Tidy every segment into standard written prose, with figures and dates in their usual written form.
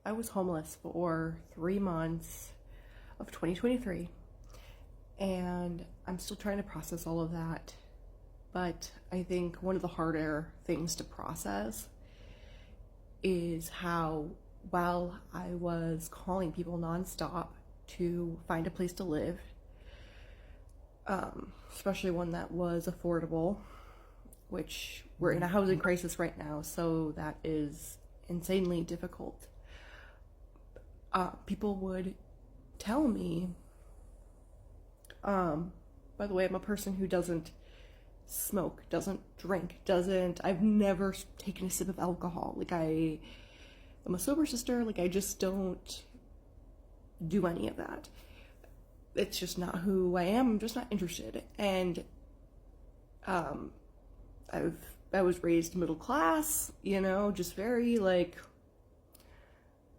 I was homeless for 3 months of 2023, and I'm still trying to process all of that. But I think one of the harder things to process is how, while I was calling people nonstop to find a place to live, especially one that was affordable, which we're in a housing crisis right now, so that is insanely difficult. People would tell me, by the way, I'm a person who doesn't smoke, doesn't drink, I've never taken a sip of alcohol. I'm a sober sister, I just don't do any of that. It's just not who I am. I'm just not interested. And I was raised middle class, just very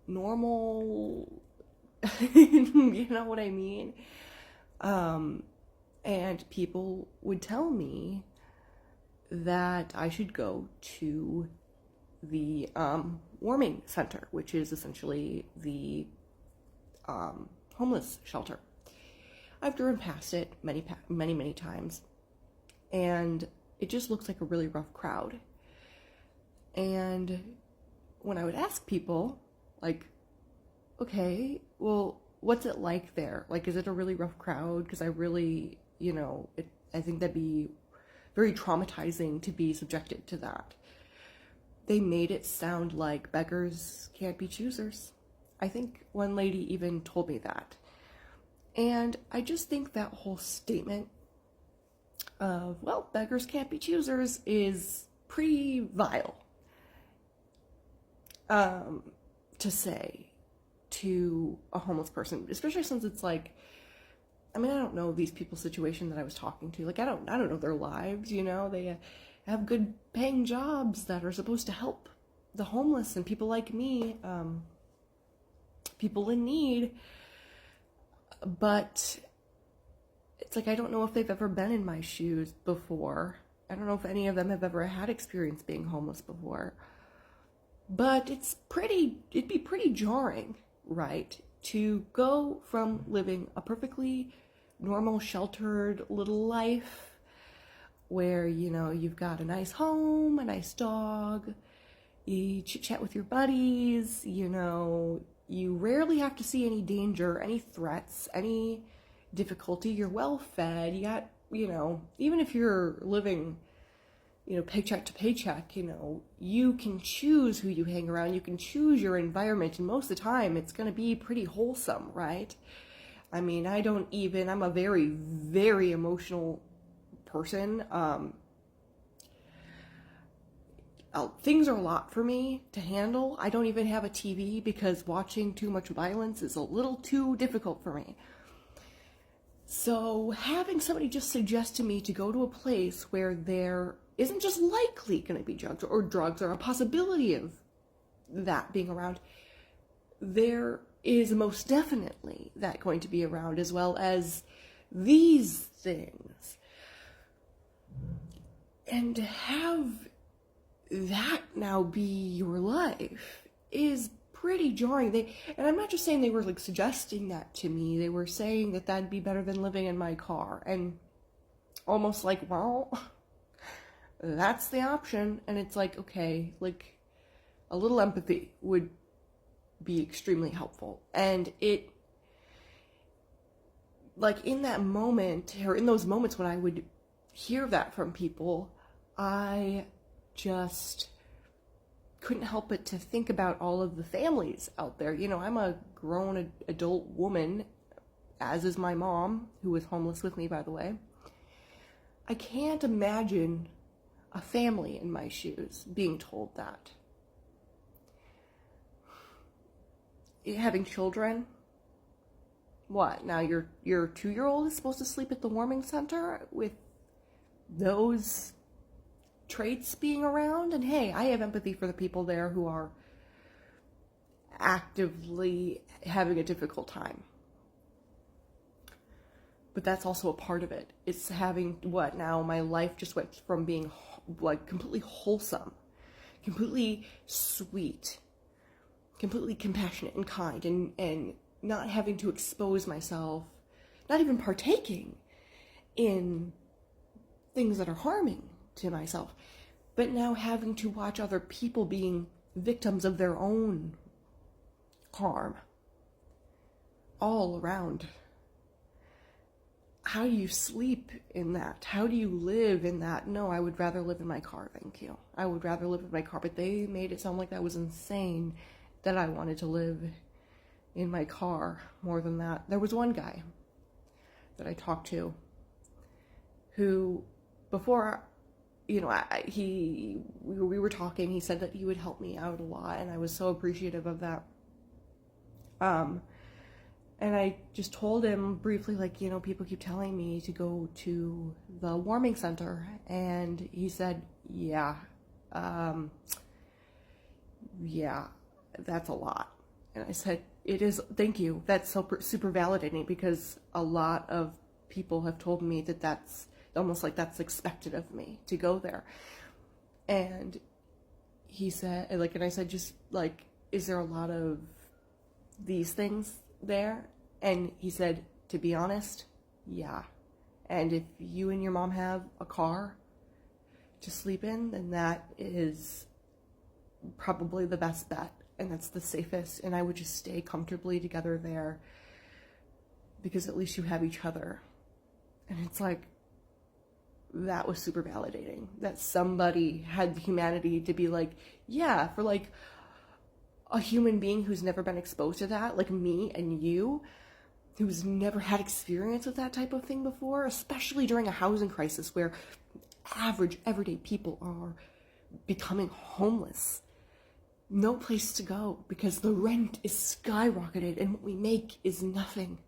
normal, you know what I mean? And people would tell me that I should go to the warming center, which is essentially the homeless shelter. I've driven past it many times, and it just looks like a really rough crowd. And when I would ask people, okay, well, what's it like there? Is it a really rough crowd? Because I really, I think that'd be very traumatizing to be subjected to that. They made it sound like beggars can't be choosers. I think one lady even told me that. And I just think that whole statement of, well, beggars can't be choosers is pretty vile to say to a homeless person, especially since it's I don't know these people's situation that I was talking to. I don't know their lives, they have good paying jobs that are supposed to help the homeless and people like me, people in need. But it's I don't know if they've ever been in my shoes before. I don't know if any of them have ever had experience being homeless before. But it'd be pretty jarring, right? To go from living a perfectly normal, sheltered little life where, you've got a nice home, a nice dog, you chit-chat with your buddies, you rarely have to see any danger, any threats, any difficulty. You're well fed. You got, even if you're living, paycheck to paycheck, you can choose who you hang around. You can choose your environment. And most of the time, it's going to be pretty wholesome, right? I'm a very, very emotional person. Things are a lot for me to handle. I don't even have a TV because watching too much violence is a little too difficult for me. So having somebody just suggest to me to go to a place where there isn't just likely going to be drugs or a possibility of that being around, there is most definitely that going to be around, as well as these things. And to have that now be your life is pretty jarring. And I'm not just saying they were suggesting that to me. They were saying that that'd be better than living in my car, and almost well, that's the option. And it's okay, a little empathy would be extremely helpful. And it, in that moment, or in those moments when I would hear that from people, I just couldn't help but to think about all of the families out there. I'm a grown adult woman, as is my mom, who was homeless with me, by the way. I can't imagine a family in my shoes being told that. Having children, what? Now your 2-year-old is supposed to sleep at the warming center with those traits being around? And hey, I have empathy for the people there who are actively having a difficult time. But that's also a part of it. It's having, now my life just went from being completely wholesome, completely sweet, completely compassionate and kind, and not having to expose myself, not even partaking in things that are harming to myself, but now having to watch other people being victims of their own harm all around. How do you sleep in that? How do you live in that? No, I would rather live in my car, thank you. I would rather live in my car, but they made it sound like that was insane, that I wanted to live in my car more than that. There was one guy that I talked to who, before, you know, we were talking, he said that he would help me out a lot, and I was so appreciative of that. And I just told him briefly, like, you know, people keep telling me to go to the warming center. And he said, yeah, that's a lot. And I said, it is, thank you. That's super validating, because a lot of people have told me that that's almost like that's expected of me to go there. And he said, like, and I said, just like, is there a lot of these things there? And he said, to be honest, yeah. And if you and your mom have a car to sleep in, then that is probably the best bet, and that's the safest, and I would just stay comfortably together there, because at least you have each other. And it's like, that was super validating, that somebody had the humanity to be like, yeah, for like a human being who's never been exposed to that, like me and you, who's never had experience with that type of thing before, especially during a housing crisis where average, everyday people are becoming homeless. No place to go because the rent is skyrocketed and what we make is nothing.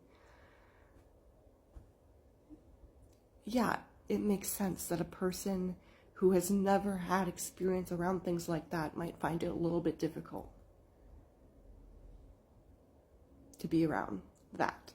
Yeah, it makes sense that a person who has never had experience around things like that might find it a little bit difficult to be around that.